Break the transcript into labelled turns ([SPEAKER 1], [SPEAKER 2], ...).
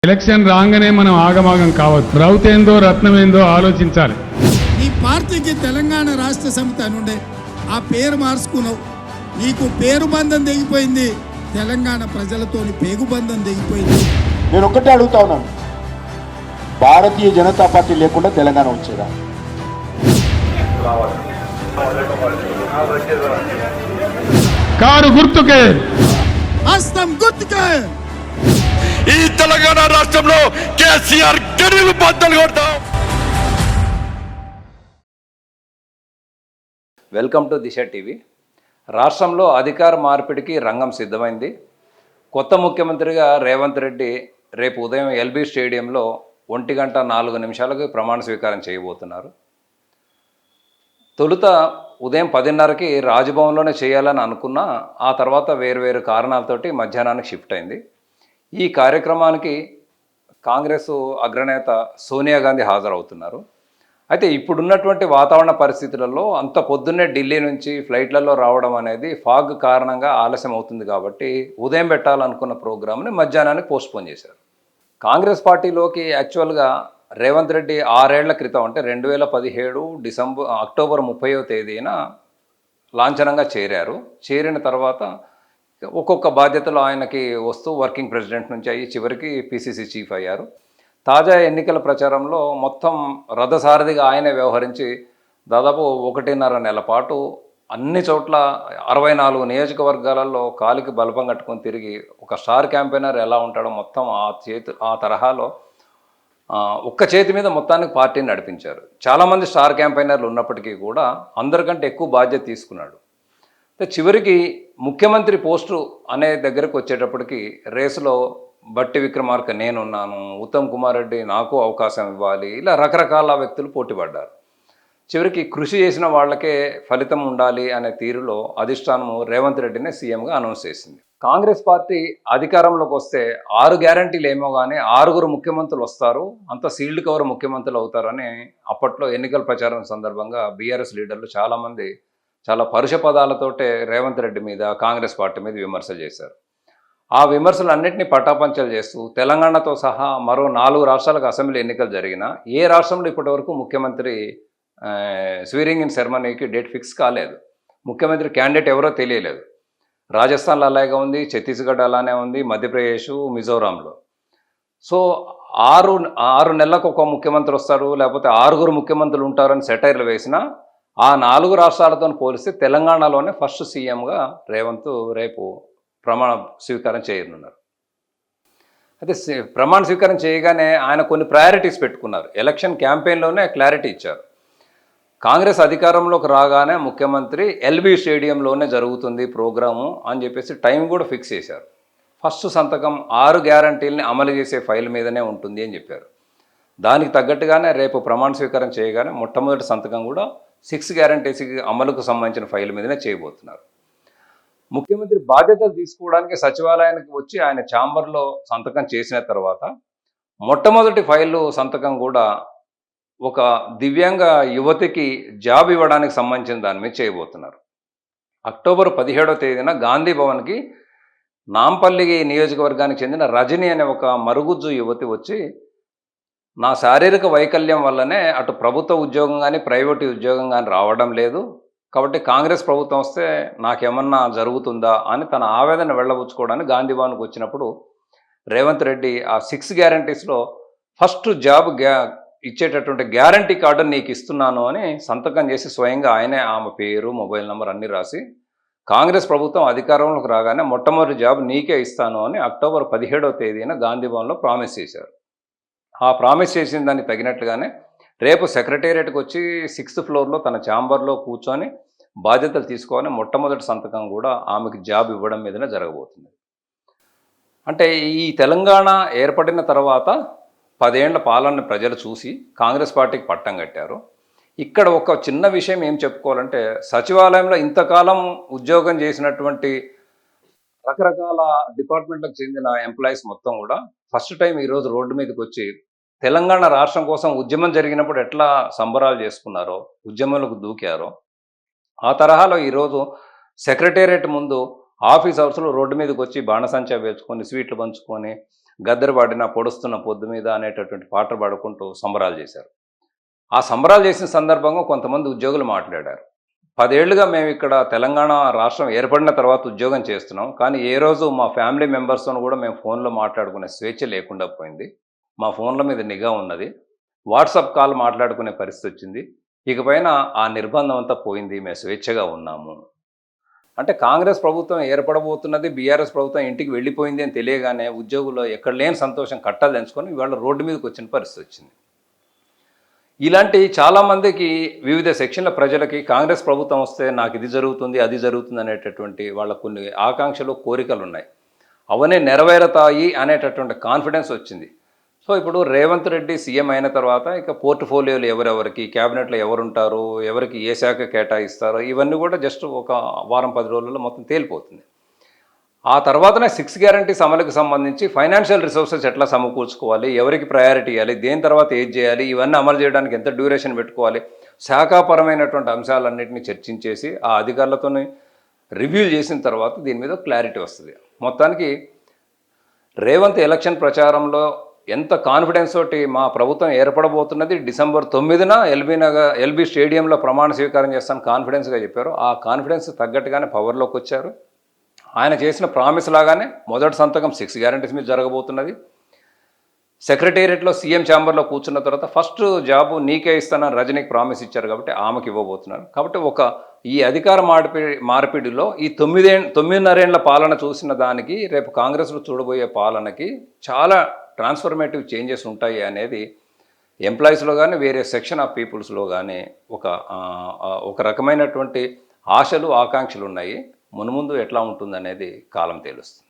[SPEAKER 1] Election రాగానే మనం ఆగమాగం కావద్దు. రౌతేందో రత్నమేందో ఆలోచించాలి.
[SPEAKER 2] నీ పార్టీకి తెలంగాణ రాష్ట్ర సమితి అనుండే ఆ పేరు మార్చుకున్నావు. నీకు పేరు బంధం తెగిపోయింది, తెలంగాణ ప్రజలతోని పేగు బంధం తెగిపోయింది.
[SPEAKER 3] నేను ఒక్కటే అడుగుతా ఉన్నాను, భారతీయ జనతా పార్టీ లేకుండా తెలంగాణ వచ్చేదా?
[SPEAKER 1] కారు గుర్తుకే,
[SPEAKER 2] హస్తం గుర్తుకే.
[SPEAKER 4] ఈ తెలంగాణ రాష్ట్రంలో కేసీఆర్ గడిలు బద్దలు కొడతాం.
[SPEAKER 5] Welcome to Disha TV. రాష్ట్రంలో అధికార మార్పిడికి రంగం సిద్ధమైంది. కొత్త ముఖ్యమంత్రిగా రేవంత్ రెడ్డి రేపు ఉదయం ఎల్బీ స్టేడియంలో 1:04 ప్రమాణ స్వీకారం చేయబోతున్నారు. తొలుత ఉదయం 10:30కి రాజ్భవన్లోనే చేయాలని అనుకున్నా, ఆ తర్వాత వేరు కారణాలతోటి మధ్యాహ్నానికి షిఫ్ట్ అయింది. ఈ కార్యక్రమానికి కాంగ్రెస్ అగ్రనేత సోనియా గాంధీ హాజరవుతున్నారు. అయితే ఇప్పుడున్నటువంటి వాతావరణ పరిస్థితులలో అంత పొద్దున్నే ఢిల్లీ నుంచి ఫ్లైట్లలో రావడం అనేది ఫాగ్ కారణంగా ఆలస్యం అవుతుంది కాబట్టి ఉదయం పెట్టాలనుకున్న ప్రోగ్రామ్ని మధ్యాహ్నానికి పోస్ట్పోన్ చేశారు. కాంగ్రెస్ పార్టీలోకి యాక్చువల్గా రేవంత్ రెడ్డి 6 ఏళ్ల క్రితం, అంటే 2017 అక్టోబర్ 30వ తేదీన లాంఛనంగా చేరారు. చేరిన తర్వాత ఒక్కొక్క బాధ్యతలు ఆయనకి వస్తూ వర్కింగ్ ప్రెసిడెంట్ నుంచి అయ్యి చివరికి పిసిసి చీఫ్ అయ్యారు. తాజా ఎన్నికల ప్రచారంలో మొత్తం రథసారథిగా ఆయనే వ్యవహరించి దాదాపు 1.5 నెలల పాటు అన్ని చోట్ల 64 నియోజకవర్గాలలో కాలికి బలపం కట్టుకొని తిరిగి ఒక స్టార్ క్యాంపెయినర్ ఎలా ఉంటాడో మొత్తం ఆ తరహాలో ఒక్క చేతి మీద మొత్తానికి పార్టీని నడిపించారు. చాలామంది స్టార్ క్యాంపెయినర్లు ఉన్నప్పటికీ కూడా అందరికంటే ఎక్కువ బాధ్యత తీసుకున్నాడు. చివరికి ముఖ్యమంత్రి పోస్టు అనే దగ్గరకు వచ్చేటప్పటికి రేసులో బట్టి విక్రమార్క నేనున్నాను, ఉత్తమ్ కుమార్ రెడ్డి నాకు అవకాశం ఇవ్వాలి, ఇలా రకరకాల వ్యక్తులు పోటీపడ్డారు. చివరికి కృషి చేసిన వాళ్ళకే ఫలితం ఉండాలి అనే తీరులో అధిష్టానము రేవంత్ రెడ్డిని సీఎంగా అనౌన్స్ చేసింది. కాంగ్రెస్ పార్టీ అధికారంలోకి వస్తే 6 గ్యారంటీలు ఏమో కానీ 6 ముఖ్యమంత్రులు వస్తారు, అంత సీల్డ్ కవర్ ముఖ్యమంత్రులు అవుతారని అప్పట్లో ఎన్నికల ప్రచారం సందర్భంగా బీఆర్ఎస్ లీడర్లు చాలామంది చాలా పరుష పదాలతోటే రేవంత్ రెడ్డి మీద, కాంగ్రెస్ పార్టీ మీద విమర్శలు చేశారు. ఆ విమర్శలన్నింటినీ పటాపంచలు చేస్తూ తెలంగాణతో సహా మరో 4 రాష్ట్రాలకు అసెంబ్లీ ఎన్నికలు జరిగినా ఏ రాష్ట్రంలో ఇప్పటివరకు ముఖ్యమంత్రి స్వీరింగ్ ఇన్ సెరమనీకి డేట్ ఫిక్స్ కాలేదు. ముఖ్యమంత్రి క్యాండిడేట్ ఎవరో తెలియలేదు. రాజస్థాన్లో అలాగే ఉంది, ఛత్తీస్గఢ్ అలానే ఉంది, మధ్యప్రదేశ్, మిజోరాంలో. సో 6 నెలలకు ఒక ముఖ్యమంత్రి వస్తారు, లేకపోతే 6 ముఖ్యమంత్రులు ఉంటారని సెటైర్లు వేసినా ఆ 4 రాష్ట్రాలతో పోలిస్తే తెలంగాణలోనే ఫస్ట్ సీఎంగా రేవంత్ రేపు ప్రమాణ స్వీకారం చేయనున్నారు. అయితే ప్రమాణ స్వీకారం చేయగానే ఆయన కొన్ని ప్రయారిటీస్ పెట్టుకున్నారు. ఎలక్షన్ క్యాంపెయిన్లోనే క్లారిటీ ఇచ్చారు. కాంగ్రెస్ అధికారంలోకి రాగానే ముఖ్యమంత్రి ఎల్బీ స్టేడియంలోనే జరుగుతుంది ప్రోగ్రాము అని చెప్పేసి టైం కూడా ఫిక్స్ చేశారు. ఫస్ట్ సంతకం 6 గ్యారంటీలని అమలు చేసే ఫైల్ మీదనే ఉంటుంది అని చెప్పారు. దానికి తగ్గట్టుగానే రేపు ప్రమాణ స్వీకారం చేయగానే మొట్టమొదటి సంతకం కూడా 6 గ్యారంటీస్కి అమలుకు సంబంధించిన ఫైల్ మీదనే చేయబోతున్నారు. ముఖ్యమంత్రి బాధ్యతలు తీసుకోవడానికి సచివాలయానికి వచ్చి ఆయన ఛాంబర్లో సంతకం చేసిన తర్వాత మొట్టమొదటి ఫైలు సంతకం కూడా ఒక దివ్యాంగ యువతికి జాబ్ ఇవ్వడానికి సంబంధించిన దాని మీద చేయబోతున్నారు. అక్టోబర్ 17వ తేదీన గాంధీ భవన్కి నాంపల్లి నియోజకవర్గానికి చెందిన రజని అనే ఒక మరుగుజ్జు యువతి వచ్చి, నా శారీరక వైకల్యం వల్లనే అటు ప్రభుత్వ ఉద్యోగం కానీ ప్రైవేటు ఉద్యోగం కానీ రావడం లేదు, కాబట్టి కాంగ్రెస్ ప్రభుత్వం వస్తే నాకేమన్నా జరుగుతుందా అని తన ఆవేదన వెళ్ళబుచ్చుకోవడానికి గాంధీ భవన్కి వచ్చినప్పుడు రేవంత్ రెడ్డి ఆ 6 గ్యారంటీస్లో ఫస్ట్ జాబ్ ఇచ్చేటటువంటి గ్యారంటీ కార్డు నీకు ఇస్తున్నాను అని సంతకం చేసి స్వయంగా ఆయనే ఆమె పేరు, మొబైల్ నెంబర్ అన్నీ రాసి కాంగ్రెస్ ప్రభుత్వం అధికారంలోకి రాగానే మొట్టమొదటి జాబ్ నీకే ఇస్తాను అని అక్టోబర్ 17వ తేదీన గాంధీ భవన్లో ప్రామిస్ చేశారు. ఆ ప్రామిస్ చేసిన దానికి తగినట్లుగానే రేపు సెక్రటేరియట్కి వచ్చి 6th ఫ్లోర్లో తన ఛాంబర్లో కూర్చొని బాధ్యతలు తీసుకోవాలని మొట్టమొదటి సంతకం కూడా ఆమెకు జాబ్ ఇవ్వడం మీదనే జరగబోతుంది. అంటే ఈ తెలంగాణ ఏర్పడిన తర్వాత 10 ఏళ్ల పాలన ప్రజలు చూసి కాంగ్రెస్ పార్టీకి పట్టం కట్టారు. ఇక్కడ ఒక చిన్న విషయం ఏం చెప్పుకోవాలంటే, సచివాలయంలో ఇంతకాలం ఉద్యోగం చేసినటువంటి రకరకాల డిపార్ట్మెంట్లకు చెందిన ఎంప్లాయీస్ మొత్తం కూడా ఫస్ట్ టైం ఈరోజు రోడ్డు మీదకి వచ్చి తెలంగాణ రాష్ట్రం కోసం ఉద్యమం జరిగినప్పుడు ఎట్లా సంబరాలు చేసుకున్నారో, ఉద్యమంలోకి దూకారో, ఆ తరహాలో ఈరోజు సెక్రటేరియట్ ముందు ఆఫీస్ అవర్స్లో రోడ్డు మీదకి వచ్చి బాణసంచా వేసుకొని స్వీట్లు పంచుకొని గద్దెర పాడిన పొడుస్తున్న పొద్దు మీద అనేటటువంటి పాటలు పాడుకుంటూ సంబరాలు చేశారు. ఆ సంబరాలు చేసిన సందర్భంగా కొంతమంది ఉద్యోగులు మాట్లాడారు. 10 ఏళ్లుగా మేము ఇక్కడ తెలంగాణ రాష్ట్రం ఏర్పడిన తర్వాత ఉద్యోగం చేస్తున్నాం, కానీ ఏ రోజు మా ఫ్యామిలీ మెంబర్స్తో కూడా మేము ఫోన్లో మాట్లాడుకునే స్వేచ్ఛ లేకుండా పోయింది. మా ఫోన్ల మీద నిఘా ఉన్నది, వాట్సాప్ కాల్ మాట్లాడుకునే పరిస్థితి వచ్చింది. ఇకపైన ఆ నిర్బంధం అంతా పోయింది, మేము స్వేచ్ఛగా ఉన్నాము. అంటే కాంగ్రెస్ ప్రభుత్వం ఏర్పడబోతున్నది, బీఆర్ఎస్ ప్రభుత్వం ఇంటికి వెళ్ళిపోయింది అని తెలియగానే ఉద్యోగులు ఎక్కడ లేని సంతోషం కట్టలు తెంచుకొని ఇవాళ రోడ్డు మీదకి వచ్చిన పరిస్థితి వచ్చింది. ఇలాంటి చాలామందికి వివిధ సెక్షన్ల ప్రజలకి కాంగ్రెస్ ప్రభుత్వం వస్తే నాకు ఇది జరుగుతుంది అది జరుగుతుంది అనేటటువంటి వాళ్ళ కొన్ని ఆకాంక్షలు కోరికలు ఉన్నాయి. అవన్నీ నెరవేరుతాయి అనేటటువంటి కాన్ఫిడెన్స్ వచ్చింది. సో ఇప్పుడు రేవంత్ రెడ్డి సీఎం అయిన తర్వాత ఇక పోర్ట్ఫోలియోలు ఎవరెవరికి, క్యాబినెట్లో ఎవరుంటారు, ఎవరికి ఏ శాఖ కేటాయిస్తారో ఇవన్నీ కూడా జస్ట్ ఒక వారం 10 రోజుల్లో మొత్తం తేలిపోతుంది. ఆ తర్వాతనే 6 గ్యారంటీస్ అమలుకి సంబంధించి ఫైనాన్షియల్ రిసోర్సెస్ ఎట్లా సమకూర్చుకోవాలి, ఎవరికి ప్రయారిటీ ఇవ్వాలి, దేని తర్వాత ఏది చేయాలి, ఇవన్నీ అమలు చేయడానికి ఎంత డ్యూరేషన్ పెట్టుకోవాలి, శాఖాపరమైనటువంటి అంశాలన్నింటినీ చర్చించేసి ఆ అధికారులతో రివ్యూ చేసిన తర్వాత దీని మీద క్లారిటీ వస్తుంది. మొత్తానికి రేవంత్ ఎలక్షన్ ప్రచారంలో ఎంత కాన్ఫిడెన్స్ తోటి మా ప్రభుత్వం ఏర్పడబోతున్నది డిసెంబర్ 9న ఎల్బీ స్టేడియంలో ప్రమాణ స్వీకారం చేస్తాను కాన్ఫిడెన్స్గా చెప్పారు. ఆ కాన్ఫిడెన్స్ తగ్గట్టుగానే పవర్లోకి వచ్చారు. ఆయన చేసిన ప్రామిస్ లాగానే మొదటి సంతకం 6 గ్యారంటీస్ మీద జరగబోతున్నది. సెక్రటేరియట్లో సీఎం ఛాంబర్లో కూర్చున్న తర్వాత ఫస్ట్ జాబు నీకే ఇస్తానని రజనీకి ప్రామిస్ ఇచ్చారు కాబట్టి ఆమెకి ఇవ్వబోతున్నారు. కాబట్టి ఈ అధికార మార్పిడిలో ఈ 9.5 ఏళ్ల పాలన చూసిన దానికి రేపు కాంగ్రెస్లో చూడబోయే పాలనకి చాలా ట్రాన్స్ఫర్మేటివ్ చేంజెస్ ఉంటాయి అనేది ఎంప్లాయీస్లో కానీ వేరే సెక్షన్ ఆఫ్ పీపుల్స్లో కానీ ఒక రకమైనటువంటి ఆశలు ఆకాంక్షలు ఉన్నాయి. మున్ముందు ఎట్లా ఉంటుందనేది కాలం తేలుస్తుంది.